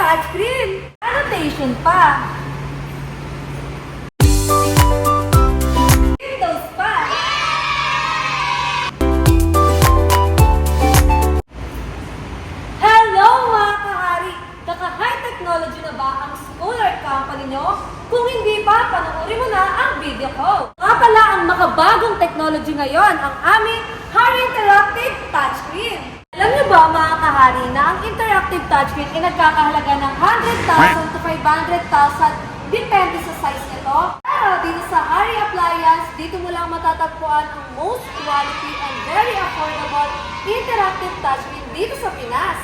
touchscreen! Annotation pa! Windows pa! Hello mga kahari! Kaka-high technology na ba ang school or company nyo? Kung hindi pa, panoorin mo na ang video ko. Nga pala ang makabagong technology ngayon, ang aming Hari Interactive Touchscreen. Alam niyo ba mga kahari na ang interactive touchscreen ay nagkakahalaga ng 100,000 to 500,000 depende sa size nito. Pero dito sa Hari Appliance, dito mo lang matatagpuan ang most quality and very affordable interactive touchscreen dito sa Pinas.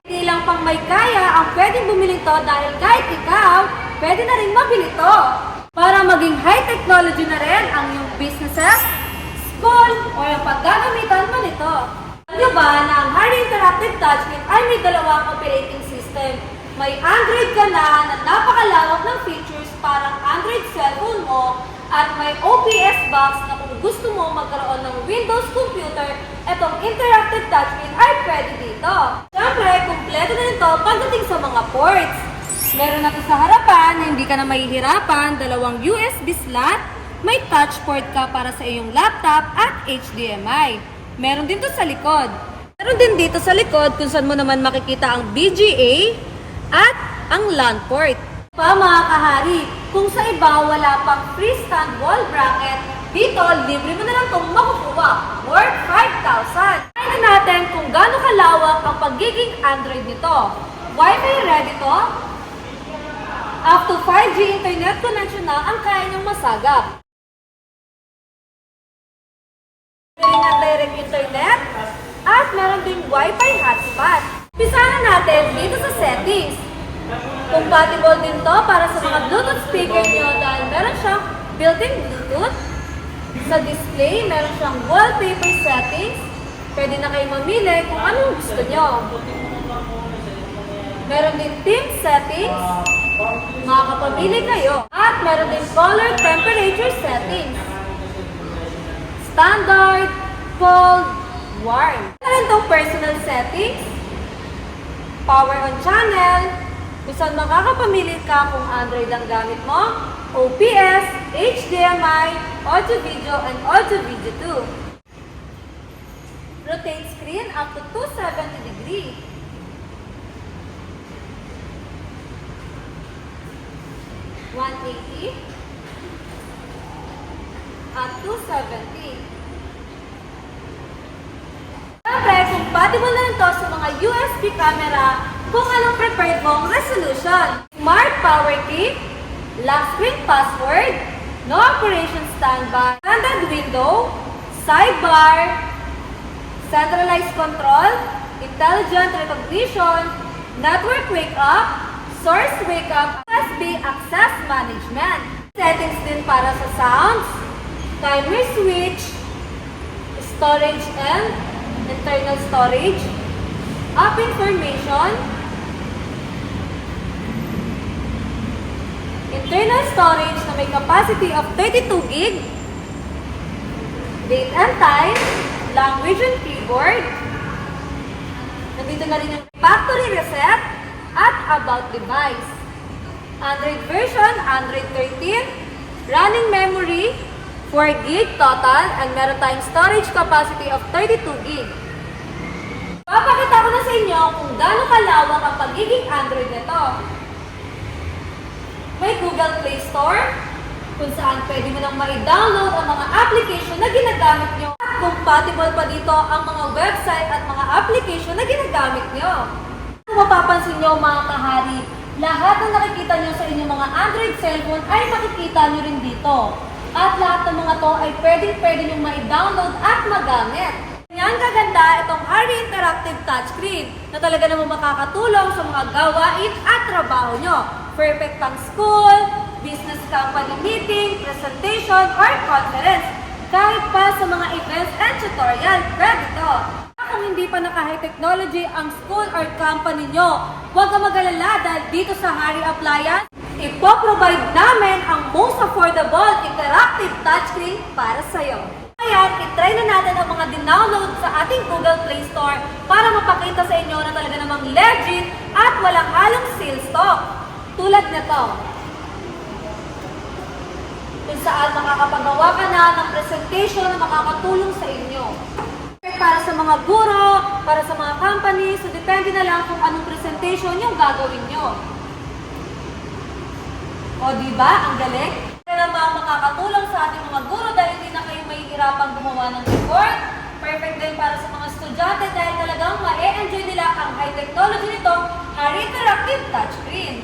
Hindi lang pang may kaya ang pwedeng bumili to dahil kahit ikaw, pwede na rin mabili to. Para maging high technology na rin ang iyong businesses, school, o yung paggagamitan mo nito. Alam niyo ba na ang Hari Interactive Touchscreen ay may dalawang operating system? May Android ka na napakalawak ng features parang Android cellphone mo at may OPS box na kung gusto mo magkaroon ng Windows computer, itong interactive touchscreen ay pwede dito. Siyempre, kumpleto na ito pagdating sa mga ports. Meron na ito sa harapan na hindi ka na mahihirapan, dalawang USB slot, may touch port ka para sa iyong laptop at HDMI. Meron din to sa likod. Meron din dito sa likod kung saan mo naman makikita ang VGA at ang LAN port. Pa mga kahari, kung sa iba wala pang freestand wall bracket, dito libre mo na lang itong makukuha, worth 5,000. Tingnan natin kung gaano kalawak ang pagiging Android nito. Wi-Fi ready to? Up to 5G internet connection na ang kaya niyong masagap. Meron ng direct internet at meron ding Wi-Fi hotspot. Umpisahan natin dito sa settings. Compatible din to para sa mga Bluetooth speaker nyo dahil meron siyang built-in Bluetooth. Sa display, meron siyang wallpaper settings. Pwede na kayo mamili kung anong gusto nyo. Meron din theme settings. Makakapamili kayo. At meron din color temperature settings. Standard, cold, warm. Meron itong personal settings. Power on channel. Kung saan makakapamili ka kung Android ang gamit mo, OPS, HDMI, audio video, and audio video too. Rotate screen up to 270 degrees. (180) at 270. Siyempre, compatible na ito sa mga USB camera kung anong preferred mong resolution. Smart power key, lock screen password, no operation standby, standard window, sidebar, centralized control, intelligent recognition, network wake up, source wake up, USB access management. Settings din para sa sounds, timer switch, storage and internal storage, app information, internal storage na may capacity of 32 gig, date and time, language and keyboard. Nandito na rin yung factory reset at about device. Android version, Android 13, running memory, 4 gig total, and meron tayong storage capacity of 32 gig. Papakita ko na sa inyo kung gaano kalawak ang pagiging Android nito. May Google Play Store, kung saan pwede mo nang ma-download ang mga application na ginagamit nyo. At compatible pa dito ang mga website at mga application na ginagamit nyo. Kung mapapansin nyo mga kahari, lahat na nakikita nyo sa inyong mga Android cellphone ay makikita nyo rin dito. At lahat ng mga to ay pwede nyo ma-download at magamit. Yan kaganda itong Hari Interactive Touchscreen na talaga naman makakatulong sa mga gawain at trabaho nyo. Perfect pang school, business company meeting, presentation, or conference. Kahit pa sa mga events and tutorial, pwede to. Kung hindi pa naka-high technology ang school or company nyo, huwag ka mag-alala dahil dito sa Hari Appliance, ipo-provide namin ang most affordable interactive touchscreen para sa'yo. Kaya, itry na natin ang mga dinownload sa ating Google Play Store para mapakita sa inyo na talaga namang legit at walang halong sales to. tulad nito. Kung saan makakapagawa ka na ng presentation na makakatulong sa inyo. Para sa mga guro, para sa mga company, so depende na lang kung anong presentation yung gagawin nyo. O diba? Ang galing? Kaya naman makakatulong sa ating mga guro dahil hindi na kayo mahihirapang gumawa ng report. Perfect din para sa mga estudyante dahil talagang ma-enjoy nila ang high technology nitong Harry Interactive Touchscreen.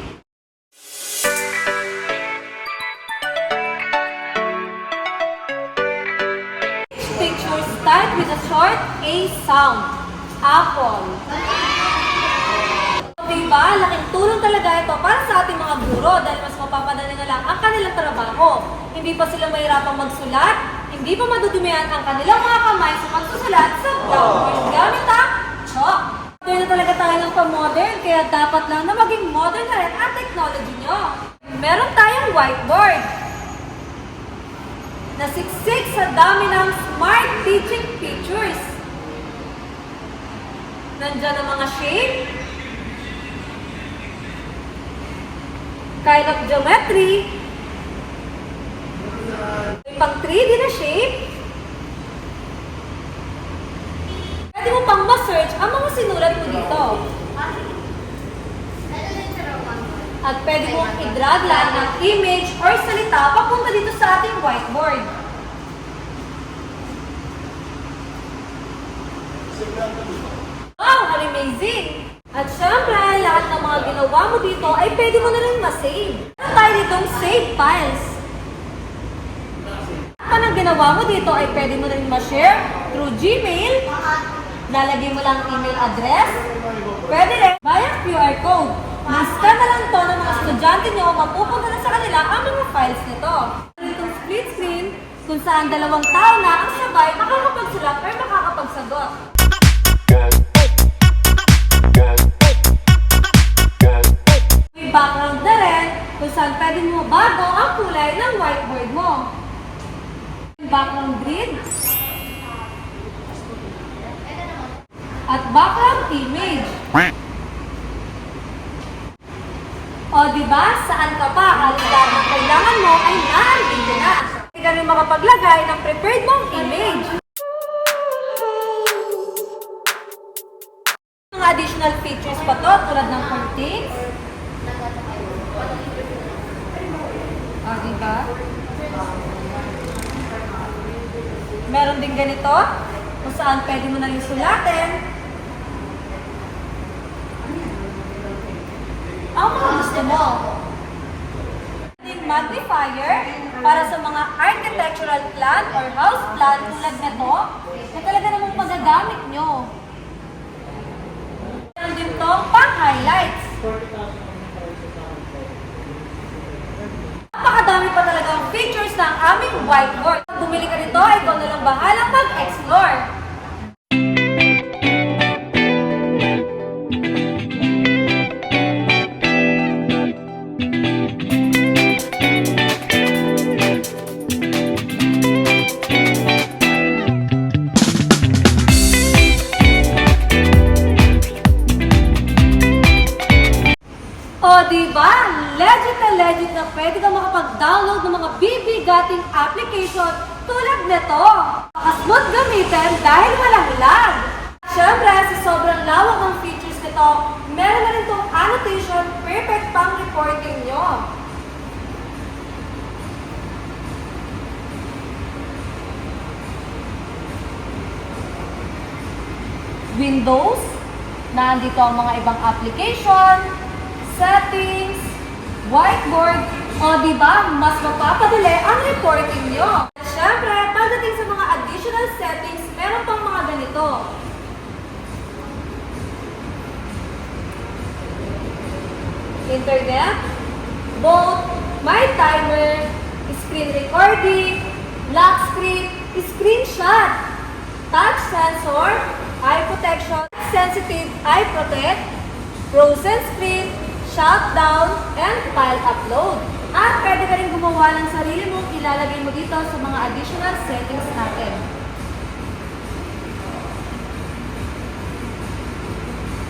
Pictures start with a short A sound. Apple. Diba? Laking tulong talaga ito para sa ating mga guro dahil mas mapapadali na lang ang kanilang trabaho. Hindi pa sila mahirapang magsulat, hindi pa madudumihan ang kanilang mga kamay sa pagsusulat sa blackboard gamit ang chalk. Ito na talaga tayo ng pa-modern, kaya dapat lang na maging modern na rin ang technology nyo. Meron tayong whiteboard na siksik sa dami ng smart teaching features. Nandiyan ang mga shape, kind of geometry, may pang 3D na shape. Pwede mo pang ma-search ang mga sinulat mo dito. At pwede mong i-drag lang ng image or salita papunta dito sa ating whiteboard. Wow! Amazing! At syempre, lahat ng mga ginawa mo dito ay pwede mo na rin ma-save. Meron tayo ditong save files. At ang ginawa mo dito ay pwede mo na rin ma-share through Gmail. Lalagay mo lang email address. Pwede rin via QR code. Lista na lang to ng mga estudyante nyo, mapupunta na sa kanila ang mga files nito. Itong split screen, kung saan dalawang tao na ang sabay makakapagsulat or makakapagsagot. May background na rin, kung saan pwede mo bago ang kulay ng whiteboard mo. Background grid. At background image. O diba, saan ka pa? Halilan ang kailangan mo ay naandito na. Hindi ka rin makapaglagay ng prepared mong image. Mga additional features pa to tulad ng curtains. O diba? Meron din ganito kung saan pwede mo na rin sulatin ang mga gusto mo. Magnifier para sa mga architectural plan or house plan tulad nito na talaga namang magagamit nyo. Meron din to pang-highlights. Napakadami pa talaga ang features ng aming whiteboard. Pag bumili ka nito, ikaw na lang bahalang mag-explore. Diba? Legit na pwede kang makapag-download ng mga bibigating application tulad nito. Makasmooth gamitin dahil walang lag. Siyempre, sa sobrang lawak ng features nito, meron na rin itong annotation perfect pang reporting nyo. Windows, nandito ang mga ibang application, settings, whiteboard, o diba, mas mapapadali ang reporting nyo. At syempre, pagdating sa mga additional settings, meron pang mga ganito. Internet, both, my timer, screen recording, lock screen, screenshot, touch sensor, eye protection, sensitive eye protect, frozen screen, shutdown, and file upload. At pwede ka rin gumawa ng sarili mong ilalagay mo dito sa mga additional settings natin.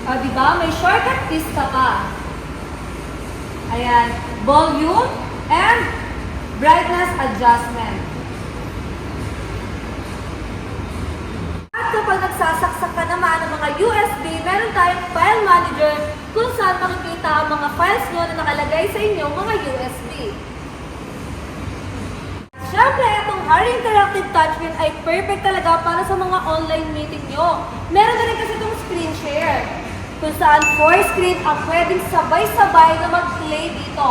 O diba, may shortcut keys ka pa. Ayan, volume and brightness adjustment. At kapag nagsasaksak ka naman ng mga USB, meron tayong file manager kung saan makikita ang mga files nyo na nakalagay sa inyong mga USB. Siyempre, itong Harry Interactive Touchscreen ay perfect talaga para sa mga online meeting nyo. Meron na rin kasi itong screen share, kung saan 4 screen ang pwedeng sabay-sabay na mag-play dito.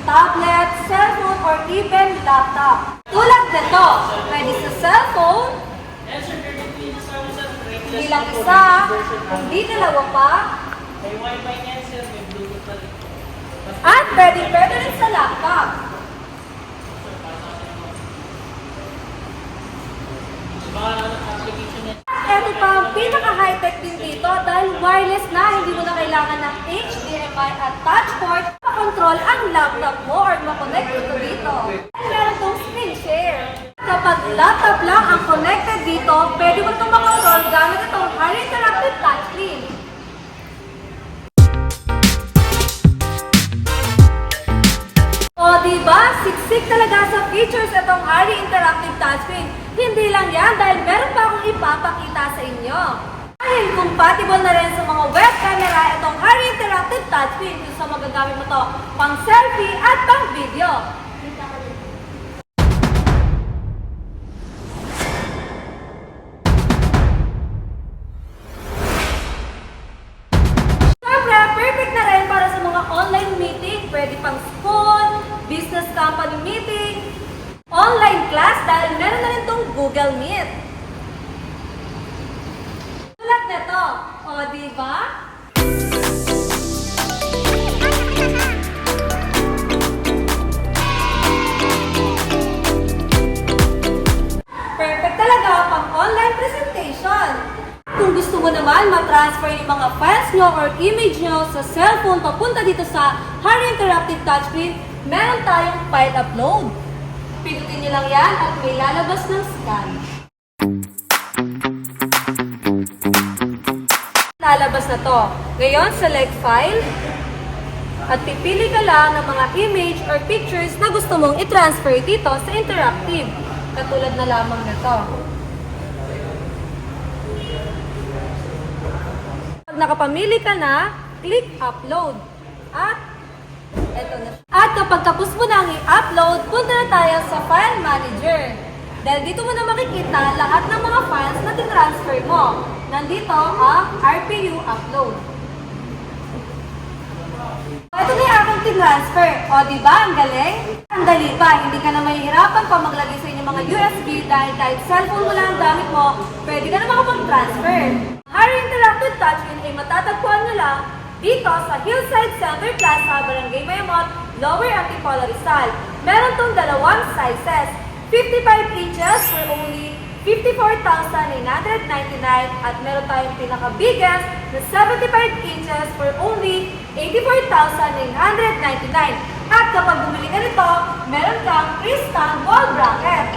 Tablet, cellphone, or even laptop. Tulad nito, pwede sa cellphone, hindi lang isa, hindi dalawa pa, May wifi niyan sir, may bluetooth pa rin. at pwede rin sa laptop. Baka application niya. Ito pa ang pinaka-high-tech din dito dahil wireless na, hindi mo na kailangan ng HDMI at touch port para control ang laptop mo or makonect ito dito. At meron itong screen share. Kapag laptop lang ang connected dito, pwede mo itong makontrol gamit itong Harry Interactive Touchscreen. O diba, siksik talaga sa features itong Harry Interactive Touchscreen. Hindi lang yan dahil meron pa akong ipapakita sa inyo. Dahil compatible na rin sa mga web camera itong Harry Interactive Touchscreen kung sa magagamit mo to pang selfie at pang video. Siyempre, perfect na rin para sa mga online meeting. Pwede pang school, business company meeting, online class dahil meron na rin itong Google Meet. Tulad nito, o diba? Perfect talaga pang online presentation. Kung gusto mo naman ma-transfer yung mga files nyo or image nyo sa cellphone papunta dito sa Harry Interactive Touchscreen, meron tayong file upload. Pindutin nyo lang yan at may lalabas ng scan. Lalabas na to. Ngayon, select file at pipili ka lang ng mga image or pictures na gusto mong i-transfer dito sa interactive. Katulad na lamang na to. Pag nakapamili ka na, click upload. At eto na. At kapag tapos mo na ang i-upload, punta na tayo sa file manager. Dahil dito mo na makikita lahat ng mga files na tinransfer mo. Nandito ang RPU upload. Ito na yung aking tinransfer. O diba, ang galing? Ang dali pa, hindi ka na mahihirapan pa maglagay sa inyong mga USB dahil kahit cellphone mo lang ang gamit mo, pwede ka na makapag-transfer. Harry Interactive Touchscreen ay matatagpuan nyo lang dito sa Hillside Center Plaza, Barangay Mayamot, Lower Antipolo, Rizal. Meron tong dalawang sizes, 55 inches for only 54,999 at meron tayong pinaka-biggest na 75 inches for only 84,999. At kapag bumili ka nito, meron kang free-stand wall bracket.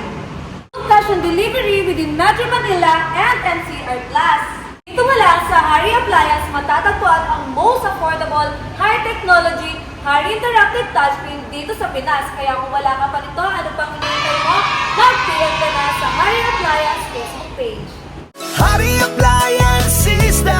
Cash on delivery within Metro Manila and NCR Plus. Dito mo lang sa Harry Appliance matatagpuan ang most affordable, high technology, Harry Interactive Touchscreen dito sa Pinas. Kaya kung wala ka pa nito, ano pang hinihintay mo? Mag-PM ka na sa Harry Appliance Facebook page. Harry Appliances, the